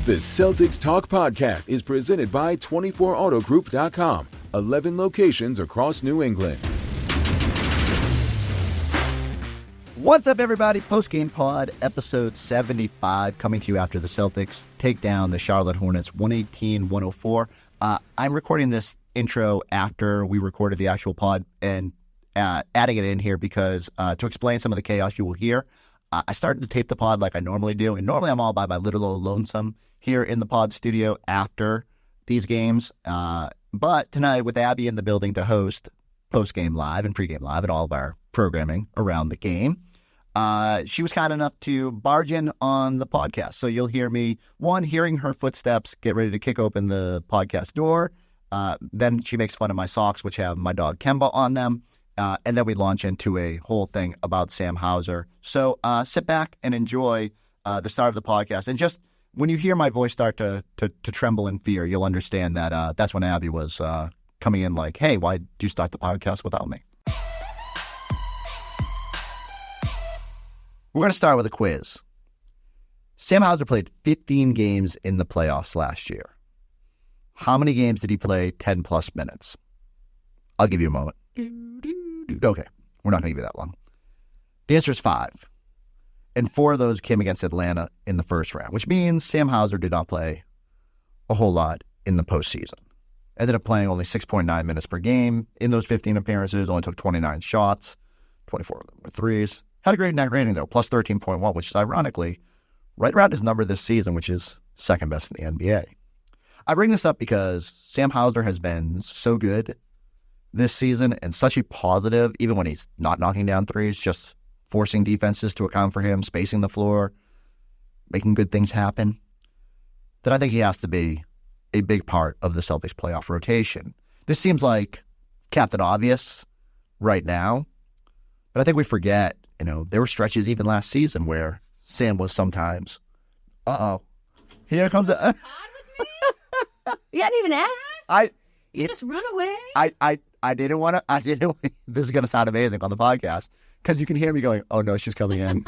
The Celtics Talk podcast is presented by 24autogroup.com. 11 locations across New England. What's up, everybody? Post-game pod, episode 75, coming to you after the Celtics take down the Charlotte Hornets 118-104. I'm recording this intro after we recorded the actual pod and adding it in here because to explain some of the chaos you will hear. I started to tape the pod like I normally do, and normally I'm all by my little old lonesome here in the pod studio after these games. But tonight, with Abby in the building to host post-game live and pre-game live and all of our programming around the game, she was kind enough to barge in on the podcast. So you'll hear me, hearing her footsteps, get ready to kick open the podcast door. Then she makes fun of my socks, which have my dog Kemba on them. And then we launch into a whole thing about Sam Hauser. So sit back and enjoy the start of the podcast. And just when you hear my voice start to tremble in fear, you'll understand that that's when Abby was coming in like, hey, why did you start the podcast without me? We're going to start with a quiz. Sam Hauser played 15 games in the playoffs last year. How many games did he play 10-plus minutes? I'll give you a moment. Okay, we're not going to give you that long. The answer is 5. And 4 of those came against Atlanta in the first round, which means Sam Hauser did not play a whole lot in the postseason. Ended up playing only 6.9 minutes per game in those 15 appearances, only took 29 shots, 24 of them were threes. Had a great net rating, though, plus 13.1, which is ironically right around his number this season, which is second best in the NBA. I bring this up because Sam Hauser has been so good this season and such a positive, even when he's not knocking down threes, just forcing defenses to account for him, spacing the floor, making good things happen, that I think he has to be a big part of the Celtics playoff rotation. This seems like Captain Obvious right now, but I think we forget, there were stretches even last season where Sam was sometimes, here comes a... You hadn't even asked? You just run away? I didn't want to, this is going to sound amazing on the podcast, because you can hear me going, oh no, she's coming in.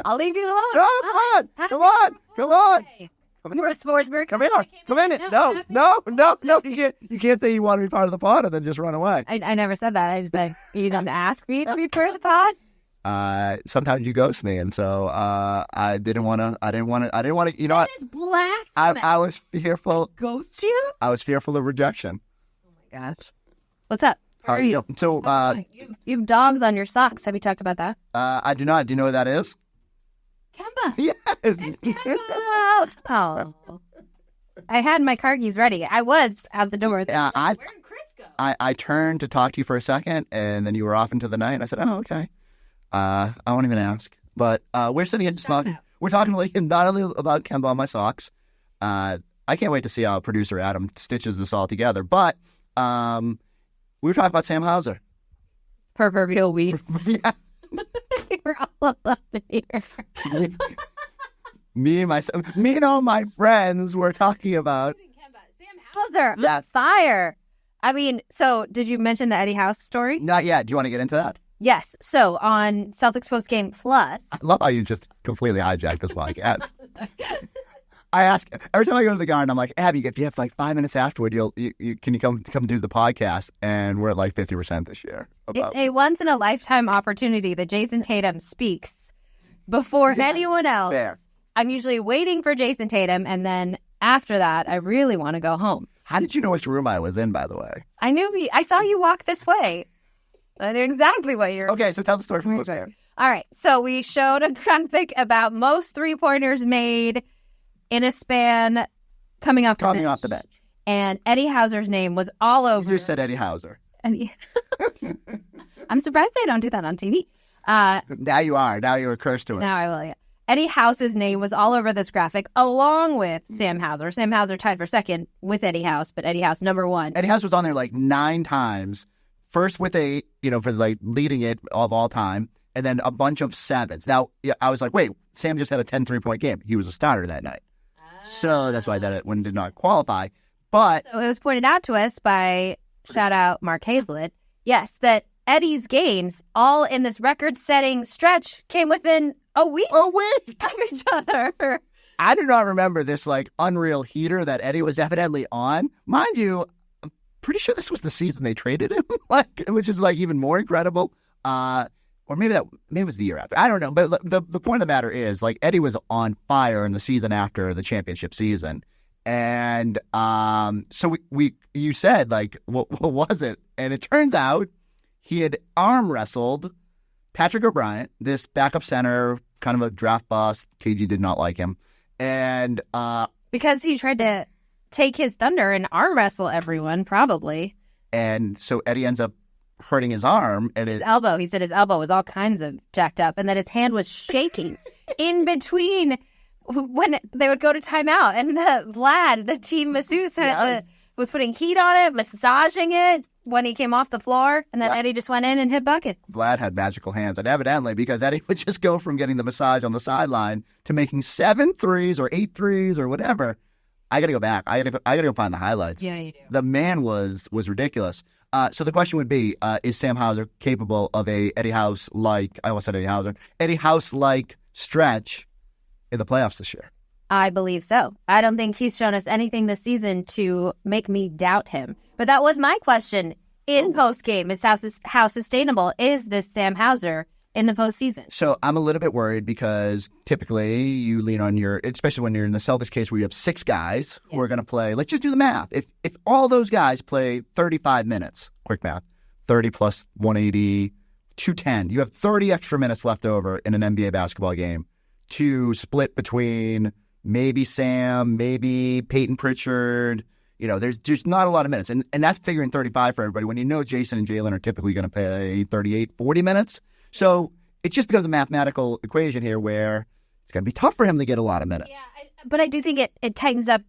I'll leave you alone. No, come on. You're a Forsberg. Come in. No, you can't say you want to be part of the pod and then just run away. I never said that. I just said, you didn't ask me to be part of the pod? Sometimes you ghost me, and so I didn't want to. That is blasphemous. I was fearful. Ghost you? I was fearful of rejection. Oh my gosh. What's up? How are you? So, you have dogs on your socks. Have you talked about that? I do not. Do you know what that is? Kemba. Yes. It's Kemba. Oh. I had my car keys ready. I was out the door. Where did Chris go? I turned to talk to you for a second, and then you were off into the night. And I said, oh, okay. I won't even ask. But we're sitting here talking. We're talking not only about Kemba on my socks. I can't wait to see how producer Adam stitches this all together. But we were talking about Sam Hauser. Proverbial week. Yeah. We're all up here. Me and all my friends were talking about Sam Hauser. Yes. Fire. I mean, so did you mention the Eddie House story? Not yet. Do you want to get into that? Yes. So on Celtics Postgame Plus. I love how you just completely hijacked this podcast. I ask every time I go to the garden, I'm like, Abby, if you have like 5 minutes afterward, can you come do the podcast? And we're at like 50% this year. It's a once in a lifetime opportunity that Jayson Tatum speaks before anyone else. Fair. I'm usually waiting for Jayson Tatum, and then after that, I really want to go home. How did you know which room I was in, by the way? I saw you walk this way. I knew exactly what you're... Okay, so tell the story from the start. All right, so we showed a graphic about most three-pointers made in a span coming off the bench. And Eddie Hauser's name was all over. You said Eddie Hauser. I'm surprised they don't do that on TV. Now you are. Now you're cursed to it. Now I will, yeah. Eddie House's name was all over this graphic, along with Sam Hauser. Sam Hauser tied for second with Eddie House, but Eddie House number 1. Eddie House was on there like 9 times. First with a, for like leading it of all time, and then a bunch of 7s. Now, I was like, wait, Sam just had a 10 3-point game. He was a starter that night. So that's why that one did not qualify. But so it was pointed out to us by, shout out, Mark Hazlett, yes, that Eddie's games, all in this record-setting stretch, came within a week of each other. I do not remember this unreal heater that Eddie was evidently on. Mind you, I'm pretty sure this was the season they traded him, which is even more incredible. Or maybe it was the year after. I don't know. But the point of the matter is, Eddie was on fire in the season after the championship season. And so you said, what was it? And it turns out he had arm wrestled Patrick O'Brien, this backup center, kind of a draft bust. KG did not like him. And because he tried to take his thunder and arm wrestle everyone, probably. And so Eddie ends up hurting his arm. And his elbow. He said his elbow was all kinds of jacked up and that his hand was shaking in between when they would go to timeout. And Vlad, the team masseuse, was putting heat on it, massaging it when he came off the floor. And then Eddie just went in and hit buckets. Vlad had magical hands. And evidently, because Eddie would just go from getting the massage on the sideline to making 7 threes or 8 threes or whatever. I got to go back. I got to go find the highlights. Yeah, you do. The man was ridiculous. So the question would be, is Sam Hauser capable of a Eddie House-like, I almost said Eddie Hauser, Eddie House-like stretch in the playoffs this year? I believe so. I don't think he's shown us anything this season to make me doubt him. But that was my question in postgame, is how sustainable is this Sam Hauser in the postseason? So I'm a little bit worried because typically you lean on especially when you're in the Celtics case where you have 6 guys who are going to play. Let's just do the math. If all those guys play 35 minutes, quick math, 30 plus 180, 210, you have 30 extra minutes left over in an NBA basketball game to split between maybe Sam, maybe Peyton Pritchard. There's not a lot of minutes. And that's figuring 35 for everybody when you know Jayson and Jalen are typically going to play 38, 40 minutes. So it just becomes a mathematical equation here where it's going to be tough for him to get a lot of minutes. Yeah, but I do think it tightens up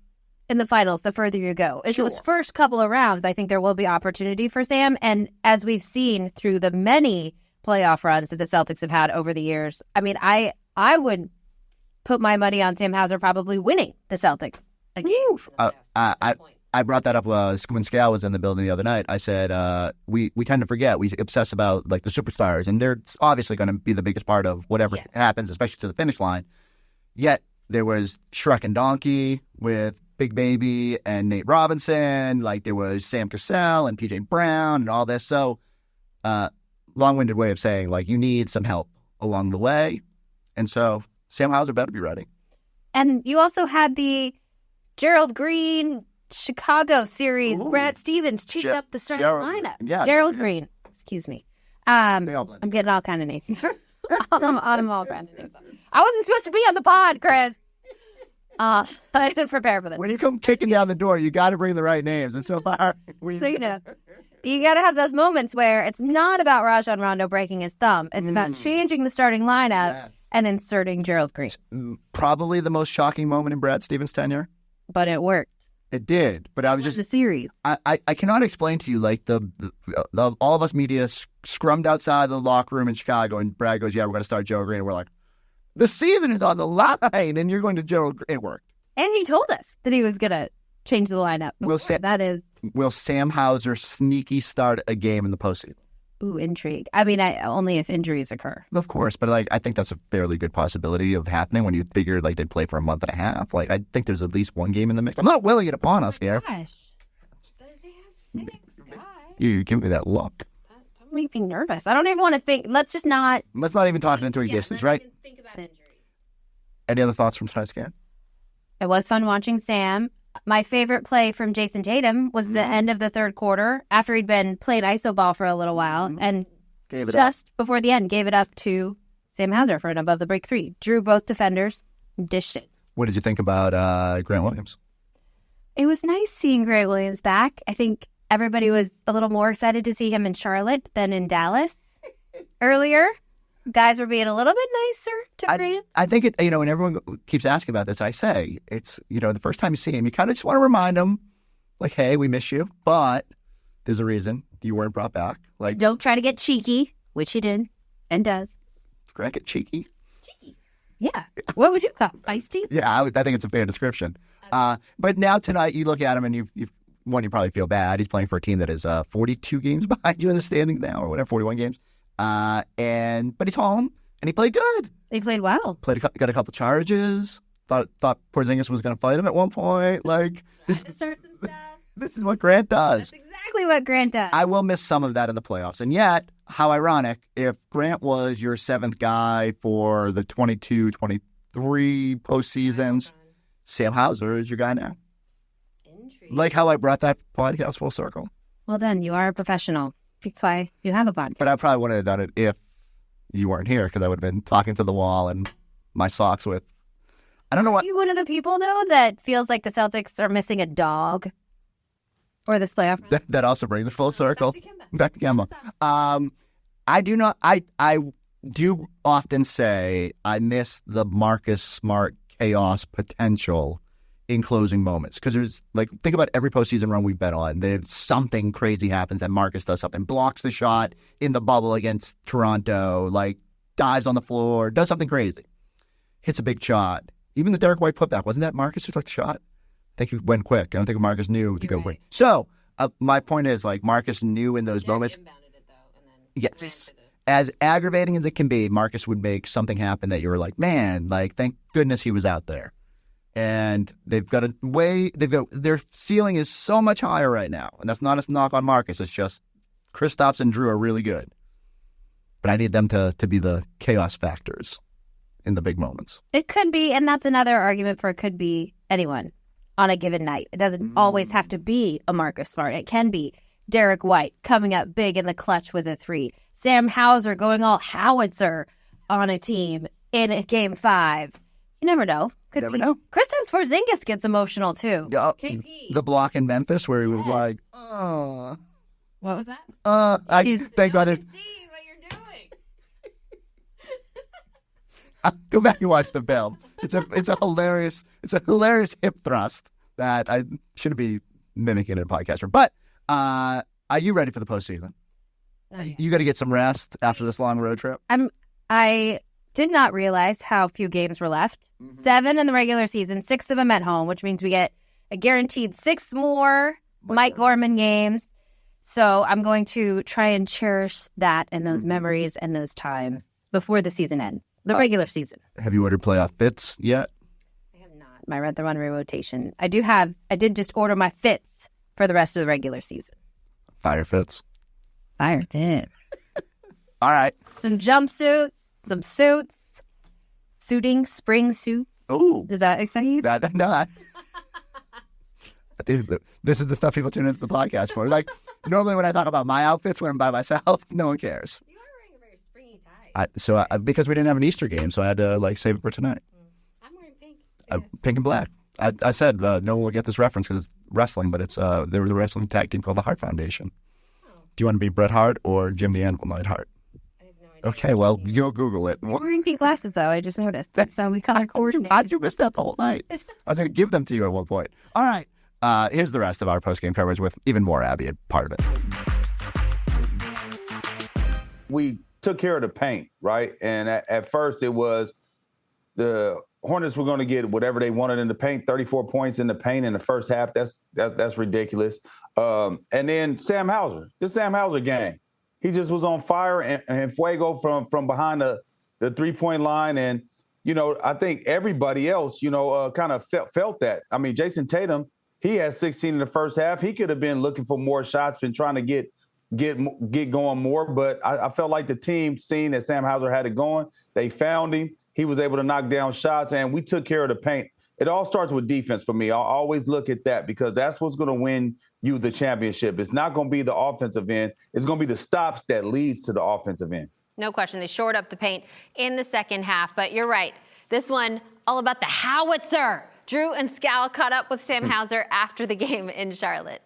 in the finals the further you go. In those first couple of rounds, I think there will be opportunity for Sam. And as we've seen through the many playoff runs that the Celtics have had over the years, I mean, I would put my money on Sam Hauser probably winning the Celtics again. I brought that up when Scal was in the building the other night. I said, we tend to forget. We obsess about the superstars, and they're obviously going to be the biggest part of whatever happens, especially to the finish line. Yet there was Shrek and Donkey with Big Baby and Nate Robinson. There was Sam Cassell and PJ Brown and all this. So long-winded way of saying, you need some help along the way. And so Sam Hauser better be ready. And you also had the Gerald Green Chicago series. Ooh. Brad Stevens cheated up the starting lineup. Yeah, Gerald Green. Excuse me. I'm getting all kind of names. I'm all kind of names. I wasn't supposed to be on the pod, Chris. I didn't prepare for this. When you come kicking down the door, you got to bring the right names. And so far, you got to have those moments where it's not about Rajon Rondo breaking his thumb. It's about changing the starting lineup and inserting Gerald Green. Probably the most shocking moment in Brad Stevens' tenure. But it worked. It did, but I was just the series. I cannot explain to you the all of us media scrummed outside the locker room in Chicago, and Brad goes, "Yeah, we're going to start Joe Green." And we're like, "The season is on the line, and you're going to Joe Green." It worked, and he told us that he was going to change the lineup. Will Sam Hauser sneaky start a game in the postseason? Ooh, intrigue. I mean, only if injuries occur. Of course, but I think that's a fairly good possibility of happening when you figure they'd play for a month and a half. I think there's at least one game in the mix. I'm not willing it upon us here. Gosh, they have 6 guys. You give me that look. Don't make me nervous. I don't even want to think. Let's not even talk it into existence, right? Even think about injuries. Any other thoughts from tonight's game? It was fun watching Sam. My favorite play from Jayson Tatum was the end of the third quarter after he'd been playing iso ball for a little while and before the end gave it up to Sam Hauser for an above the break 3. Drew both defenders, dished it. What did you think about Grant Williams? It was nice seeing Grant Williams back. I think everybody was a little more excited to see him in Charlotte than in Dallas earlier. Guys were being a little bit nicer to Grant. I think it, and everyone keeps asking about this. I say it's, the first time you see him, you kind of just want to remind him, hey, we miss you, but there's a reason you weren't brought back. Don't try to get cheeky, which he did and does. Does Grant get cheeky? Cheeky. Yeah. What would you call it? Feisty? Yeah, I think it's a fair description. But now tonight you look at him and you probably feel bad. He's playing for a team that is 42 games behind you in the standings now, or whatever, 41 games. But he's home, and he played good. He played well. Got a couple charges. thought Porzingis was going to fight him at one point. Like, this to start some stuff. This is what Grant does. That's exactly what Grant does. I will miss some of that in the playoffs. And yet, how ironic, if Grant was your seventh guy for the 22-23 postseasons, Sam Hauser is your guy now. Intriguing. Like how I brought that podcast full circle. Well done. You are a professional. That's why you have a podcast. But I probably wouldn't have done it if you weren't here, because I would have been talking to the wall and my socks with... I don't know what... Are you one of the people, though, that feels like the Celtics are missing a dog for this playoff round? That also brings it full circle. Back to Kemba. I do often say I miss the Marcus Smart chaos potential in closing moments. Because there's, like, think about every postseason run we bet on. There's something crazy happens and Marcus does something. Blocks the shot in the bubble against Toronto, like, dives on the floor, does something crazy. Hits a big shot. Even the Derek White putback, wasn't that Marcus who took the shot? I think he went quick. I don't think Marcus knew to go quick. So, my point is, like, Marcus knew in those moments. Inbounded it, though, and then yes. As aggravating as it can be, Marcus would make something happen that you were like, man, like, thank goodness he was out there. And they've got their ceiling is so much higher right now. And that's not a knock on Marcus. It's just Kristaps and Drew are really good. But I need them to be the chaos factors in the big moments. It could be, and that's another argument for it could be anyone on a given night. It doesn't always have to be a Marcus Smart. It can be Derek White coming up big in the clutch with a 3. Sam Hauser going all howitzer on a team in a Game 5. You never know. Could never be. know. Kristaps Porzingis gets emotional, too. KP. The block in Memphis where he was like, oh. What was that? Thank God. See what you're doing. Go back and watch the film. It's a hilarious hip thrust that I shouldn't be mimicking in a podcast room. But are you ready for the postseason? Oh, yeah. You got to get some rest after this long road trip. I did not realize how few games were left. 7 in the regular season, 6 of them at home, which means we get a guaranteed 6 more Mike Gorman games. So I'm going to try and cherish that and those memories and those times before the season ends. The regular season. Have you ordered playoff fits yet? I have not. My Rent the Runway rotation. I did just order my fits for the rest of the regular season. Fire fits. Fire fits. All right. Some jumpsuits, some suits, spring suits. Ooh. Does that excite you? No. This is the stuff people tune into the podcast for. Like, normally when I talk about my outfits when I'm by myself, no one cares. Because we didn't have an Easter game, so I had to save it for tonight. I'm wearing pink. Pink and black. I said no one will get this reference because it's wrestling, but it's there was a wrestling tag team called the Hart Foundation. Oh. Do you want to be Bret Hart or Jim the Anvil Neidhart? I have no idea. Okay, well, go Google it. You're wearing pink glasses, though. I just noticed. So we color coordinate. How'd you miss that the whole night? I was going to give them to you at one point. All right. Here's the rest of our post-game coverage with even more Abby a part of it. We took care of the paint, right? And at first it was the Hornets were going to get whatever they wanted in the paint, 34 points in the paint in the first half. That's ridiculous. And then Sam Hauser, this Sam Hauser game, he just was on fire and fuego from behind the 3-point line. And, I think everybody else, kind of felt that. I mean, Jayson Tatum, he had 16 in the first half. He could have been looking for more shots, been trying to get going more, but I felt like the team seen that Sam Hauser had it going. They found him. He was able to knock down shots, and we took care of the paint. It all starts with defense for me. I'll always look at that because that's what's going to win you the championship. It's not going to be the offensive end. It's going to be the stops that leads to the offensive end. No question. They shored up the paint in the second half, but you're right. This one, all about the howitzer. Drew and Scal caught up with Sam Hauser after the game in Charlotte.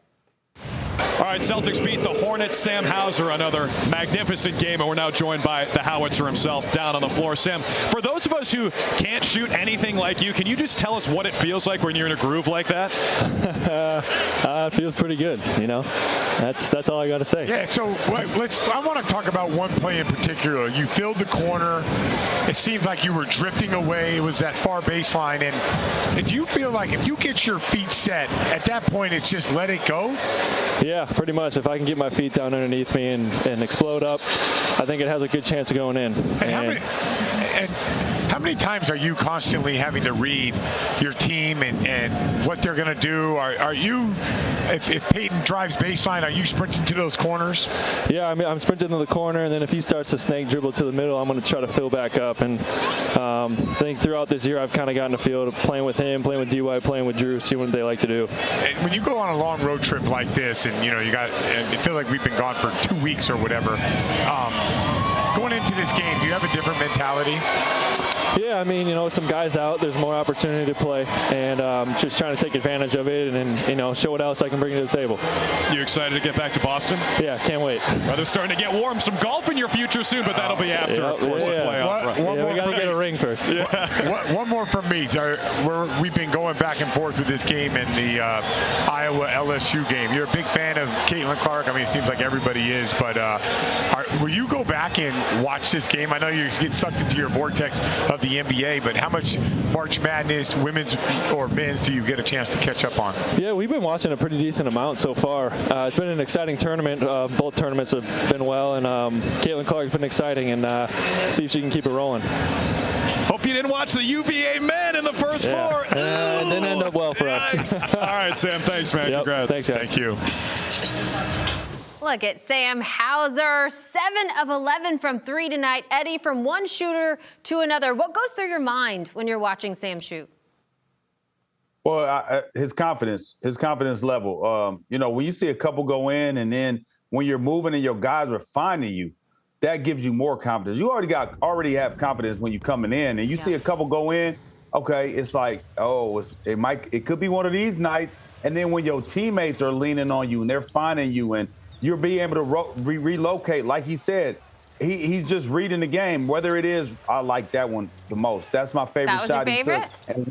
All right, Celtics beat the Hornets. Sam Hauser, another magnificent game, and we're now joined by the howitzer himself down on the floor. Sam, for those of us who can't shoot anything like you, can you just tell us what it feels like when you're in a groove like that? It feels pretty good, That's all I got to say. Yeah, so I want to talk about one play in particular. You filled the corner. It seemed like you were drifting away. It was that far baseline. And do you feel like if you get your feet set, at that point it's just let it go? Yeah, pretty much. If I can get my feet down underneath me and explode up, I think it has a good chance of going in. And How many times are you constantly having to read your team and what they're going to do? Are you, if Peyton drives baseline, are you sprinting to those corners? Yeah, I mean, I'm sprinting to the corner, and then if he starts to snake dribble to the middle, I'm going to try to fill back up. And I think throughout this year, I've kind of gotten a feel of playing with him, playing with DY, playing with Drew, see what they like to do. And when you go on a long road trip like this, and I feel like we've been gone for 2 weeks or whatever. Going into this game, do you have a different mentality? Yeah, I mean, some guys out, there's more opportunity to play, and just trying to take advantage of it and show what else I can bring to the table. You excited to get back to Boston? Yeah, can't wait. Weather's starting to get warm. Some golf in your future soon, but that'll be after, of course, the playoff. We got to get a ring first. Yeah. One more from me. We've been going back and forth with this game and the Iowa LSU game. You're a big fan of Caitlin Clark. I mean, it seems like everybody is, but will you go back and watch this game? I know you get sucked into your vortex of the NBA, but how much March Madness, women's or men's, do you get a chance to catch up on? Yeah, we've been watching a pretty decent amount so far. It's been an exciting tournament. Both tournaments have been well, and Caitlin Clark's been exciting, and see if she can keep it rolling. Hope you didn't watch the UVA men in the first four. It didn't end up well for us. All right, Sam. Thanks, man. Yep, Congrats. thanks, guys. Thank you. Look at Sam Hauser, 7 of 11 from 3 tonight. Eddie, from one shooter to another. What goes through your mind when you're watching Sam shoot? Well, his confidence level. When you see a couple go in, and then when you're moving and your guys are finding you, that gives you more confidence. You already have confidence when you're coming in, and you see a couple go in. Okay, it's like, it could be one of these nights. And then when your teammates are leaning on you and they're finding you, and you're being able to relocate, like he said, he's just reading the game. Whether it is, I like that one the most. That's my favorite shot. That was your favorite? And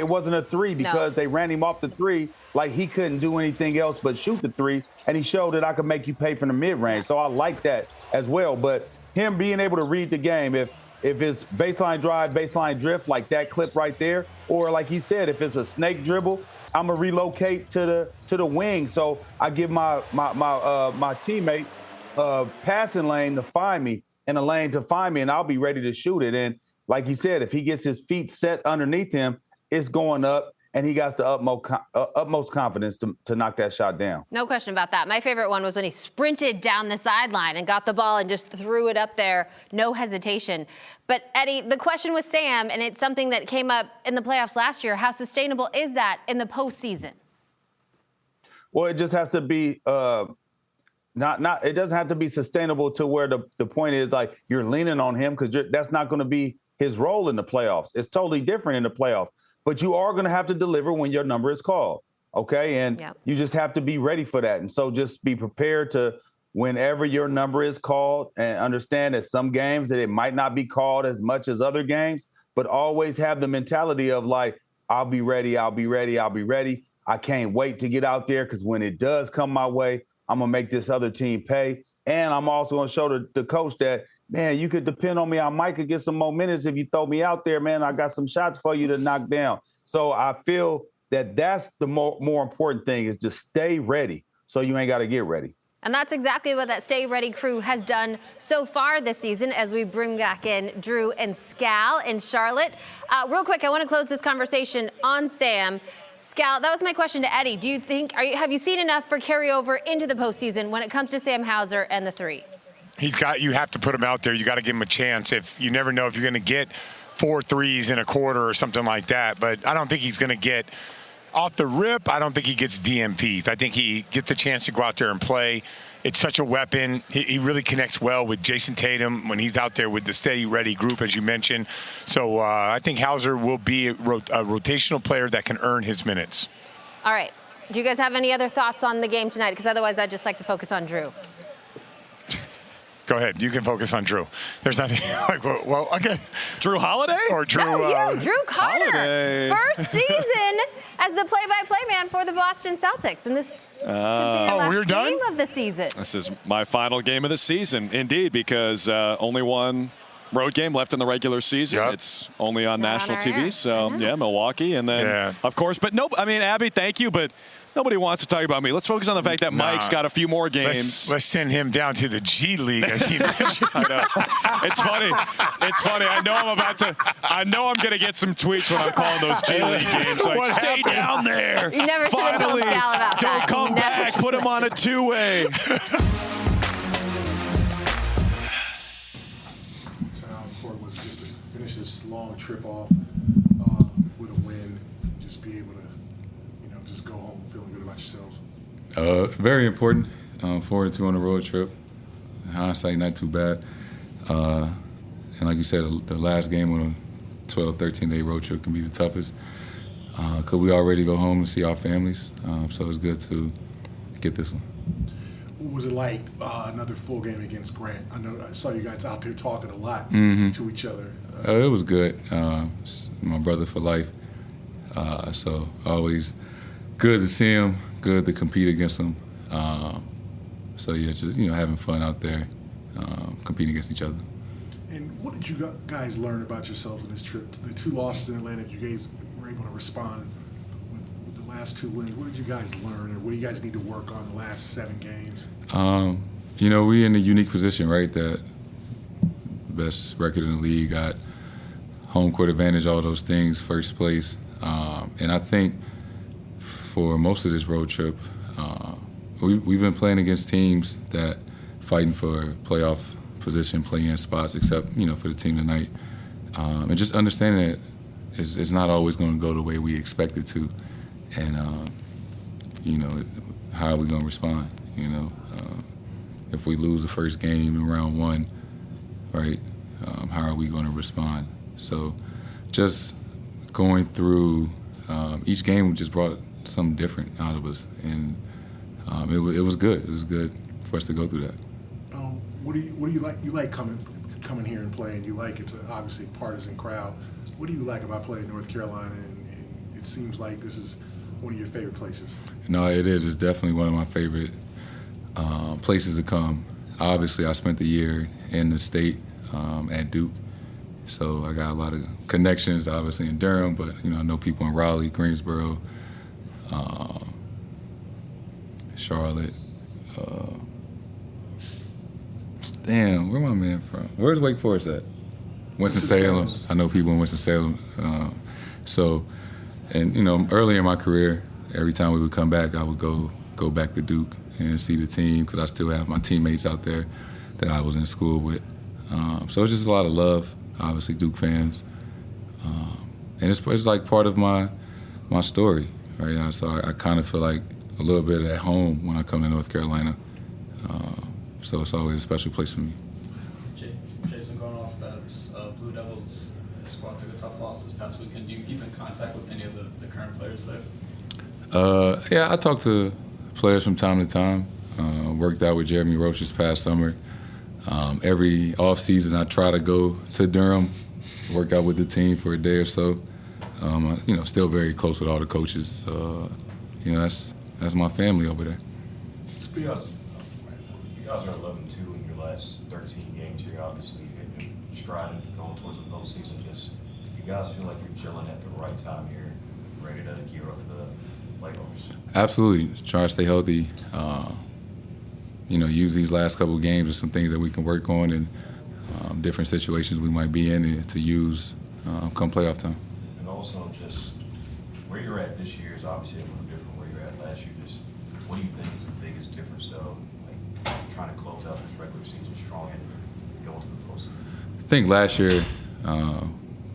it wasn't a three because they ran him off the three. Like, he couldn't do anything else but shoot the three, and he showed that I could make you pay from the mid-range. So I like that as well. But him being able to read the game, if it's baseline drive, baseline drift, like that clip right there, or like he said, if it's a snake dribble, I'm gonna relocate to the wing. So I give my teammate passing lane to find me and a lane to find me, and I'll be ready to shoot it. And like he said, if he gets his feet set underneath him, it's going up, and he got the utmost confidence to knock that shot down. No question about that. My favorite one was when he sprinted down the sideline and got the ball and just threw it up there, no hesitation. But, Eddie, the question with Sam, and it's something that came up in the playoffs last year, how sustainable is that in the postseason? Well, it just has to be it doesn't have to be sustainable to where the point is like you're leaning on him, because that's not going to be his role in the playoffs. It's totally different in the playoffs. But you are going to have to deliver when your number is called, okay? And you just have to be ready for that. And so just be prepared to, whenever your number is called, and understand that some games that it might not be called as much as other games, but always have the mentality of like, I'll be ready, I'll be ready, I'll be ready. I can't wait to get out there, because when it does come my way, I'm going to make this other team pay. And I'm also going to show the coach that, man, you could depend on me. I might could get some more minutes if you throw me out there, man. I got some shots for you to knock down. So I feel that that's the more important thing, is just stay ready so you ain't got to get ready. And that's exactly what that Stay Ready crew has done so far this season, as we bring back in Drew and Scal in Charlotte. Real quick, I want to close this conversation on Sam. Scal, that was my question to Eddie. Do you think, have you seen enough for carryover into the postseason when it comes to Sam Hauser and the three? You have to put him out there. You got to give him a chance. If you never know if you're going to get 4 threes in a quarter or something like that. But I don't think he's going to get off the rip. I don't think he gets DMPs. I think he gets the chance to go out there and play. It's such a weapon. He really connects well with Jayson Tatum when he's out there with the Stay Ready group, as you mentioned. So I think Hauser will be a rotational player that can earn his minutes. All right. Do you guys have any other thoughts on the game tonight? Because otherwise, I'd just like to focus on Drew. Go ahead. You can focus on Drew. There's nothing like, well, again. Drew Holiday? Or Drew. No, Drew Carter. Holiday. First season as the play-by-play man for the Boston Celtics. And this could be the last game of the season. This is my final game of the season, indeed, because only one road game left in the regular season. Yep. It's only on national TV. So, Milwaukee. And then, of course, but no, I mean, Abby, thank you. But Nobody wants to talk about me. Let's focus on the fact that Mike's got a few more games. Let's send him down to the G League. As he mentioned. I know. It's funny. It's funny. I know I'm going to get some tweets when I'm calling those G League games. Like, stay down there. You never should have told Scal about that. Don't come back. Put him on a two-way. So how important was it just to finish this long trip off with a win, just be able to, just go home feeling good about yourselves? Very important. 4-2 on the road trip. Hindsight, not too bad. And like you said, the last game on a 12, 13-day road trip can be the toughest. Because we already go home and see our families. So it's good to get this one. What was it like another full game against Grant? I saw you guys out there talking a lot to each other. It was good. My brother for life. So always good to see him, good to compete against him. So yeah, just having fun out there, competing against each other. And what did you guys learn about yourselves in this trip? The 2 losses in Atlanta, you guys were able to respond with the last 2 wins. What did you guys learn, and what do you guys need to work on the last 7 games? We're in a unique position, right? That best record in the league, got home court advantage, all those things, first place. And I think for most of this road trip, we've been playing against teams that fighting for playoff position, play-in spots, except, for the team tonight. And just understanding that it's not always going to go the way we expect it to. And, how are we going to respond, If we lose the first game in round 1, right, how are we going to respond? So just going through each game just brought something different out of us. And it was good. It was good for us to go through that. What do you like? You like coming here and playing. You like it's obviously a partisan crowd. What do you like about playing North Carolina? And it seems like this is one of your favorite places. No, it is. It's definitely one of my favorite places to come. Obviously, I spent the year in the state at Duke, so I got a lot of connections, obviously in Durham, but I know people in Raleigh, Greensboro, Charlotte. Damn, where my man from? Where's Wake Forest at? Winston-Salem. I know people in Winston-Salem. Early in my career, every time we would come back, I would go back to Duke and see the team because I still have my teammates out there that I was in school with. So it's just a lot of love, obviously Duke fans. And it's like part of my story, right? So I kind of feel like a little bit at home when I come to North Carolina. So it's always a special place for me. Jayson, going off that Blue Devils squad took a tough loss this past weekend. Do you keep in contact with any of the current players there? Yeah, I talk to players from time to time. Worked out with Jeremy Roach this past summer. Every off season, I try to go to Durham, work out with the team for a day or so. Still very close with all the coaches. That's my family over there. You guys are 11-2 in your last 13 games here. Obviously, hitting stride and going towards the postseason. Just you guys feel like you're gelling at the right time here, ready to gear up for the playoffs. Absolutely, try to stay healthy. Use these last couple of games as some things that we can work on and different situations we might be in to use come playoff time. And also, just where you're at this year is obviously a little different where you're at last year. Just what do you think is the biggest difference, though? Trying to close out this regular season strong and go into the postseason? I think last year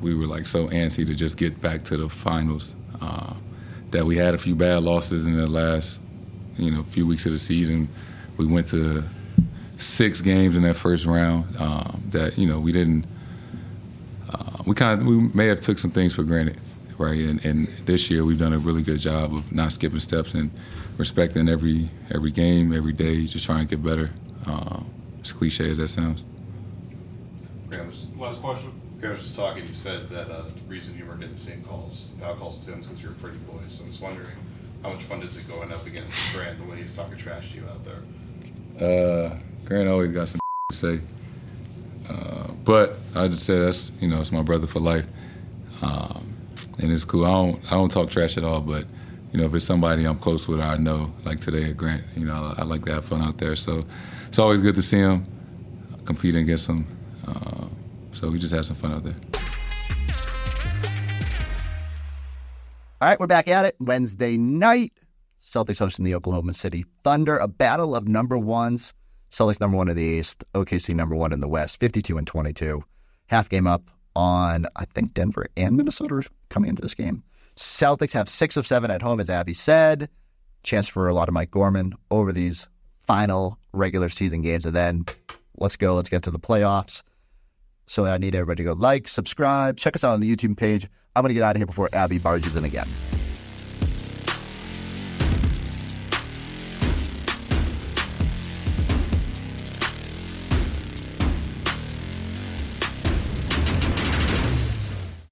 we were so antsy to just get back to the finals that we had a few bad losses in the last few weeks of the season. We went to 6 games in that first round that we didn't. We may have took some things for granted, right? And this year we've done a really good job of not skipping steps and respecting every game, every day, just trying to get better. As cliche as that sounds. Last question. Graham was just talking. You said that the reason you weren't getting the same foul calls to him is because you're a pretty boy. So I'm just wondering, how much fun is it going up against Grant the way he's talking trash to you out there? Grant always got some to say. But I just say that's it's my brother for life. And it's cool. I don't talk trash at all, but if it's somebody I'm close with, I know, like today at Grant, I like to have fun out there. So it's always good to see him, competing against him. So we just had some fun out there. All right, we're back at it. Wednesday night, Celtics hosting the Oklahoma City Thunder, a battle of number ones. Celtics number one in the East, OKC number one in the West, 52-22. Half game up on, I think, Denver and Minnesota are coming into this game. Celtics have 6 of 7 at home, as Abby said. Chance for a lot of Mike Gorman over these final regular season games. And then let's get to the playoffs. So I need everybody to go like, subscribe, check us out on the YouTube page. I'm going to get out of here before Abby barges in again.